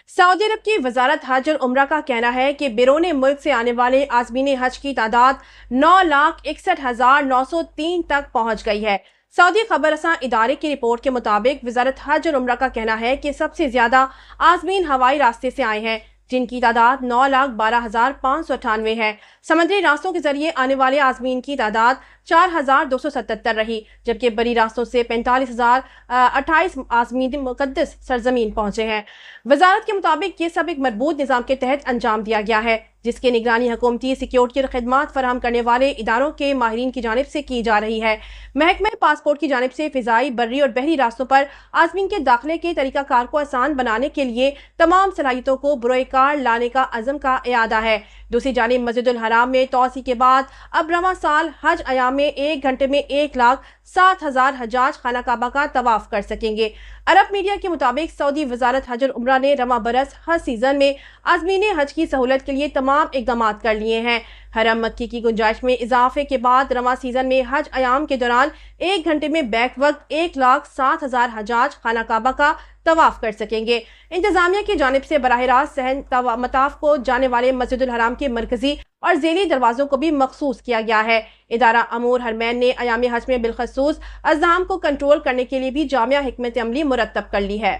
سعودی عرب کی وزارت حج اور عمرہ کا کہنا ہے کہ بیرون ملک سے آنے والے عازمین حج کی تعداد 9,61,903 تک پہنچ گئی ہے۔ سعودی خبر رساں ادارے کی رپورٹ کے مطابق وزارت حج اور عمرہ کا کہنا ہے کہ سب سے زیادہ عازمین ہوائی راستے سے آئے ہیں، جن کی تعداد 9,12,598 ہے۔ سمندری راستوں کے ذریعے آنے والے عازمین کی تعداد 4,277 رہی، جبکہ بری راستوں سے 45,028 عازمین مقدس سرزمین پہنچے ہیں۔ وزارت کے مطابق یہ سب ایک مربوط نظام کے تحت انجام دیا گیا ہے، جس کی نگرانی حکومتی سیکیورٹی اور خدمات فراہم کرنے والے اداروں کے ماہرین کی جانب سے کی جا رہی ہے۔ محکمہ پاسپورٹ کی جانب سے فضائی، بری اور بحری راستوں پر عازمین کے داخلے کے طریقہ کار کو آسان بنانے کے لیے تمام صلاحیتوں کو بروئے کار لانے کا عزم کا اعادہ ہے۔ دوسری جانب مسجد الحرام میں توسیع کے بعد اب رواں سال حج ایام میں 1 گھنٹے میں 1,07,000 حجاج خانہ کعبہ کا طواف کر سکیں گے۔ عرب میڈیا کے مطابق سعودی وزارت حج اور عمرہ نے رواں برس حج سیزن میں عازمین حج کی سہولت کے لیے تمام اقدامات کر لیے ہیں۔ حرم مکی کی گنجائش میں اضافے کے بعد رواں سیزن میں حج ایام کے دوران 1 گھنٹے میں بیک وقت 1,07,000 حجاج خانہ کعبہ کا طواف کر سکیں گے۔ انتظامیہ کی جانب سے براہ راست صحن مطاف کو جانے والے مسجد الحرام کے مرکزی اور ذیلی دروازوں کو بھی مخصوص کیا گیا ہے۔ ادارہ امور حرمین نے ایام حج میں بالخصوص ازدحام کو کنٹرول کرنے کے لیے بھی جامع حکمت عملی مرتب کر لی ہے۔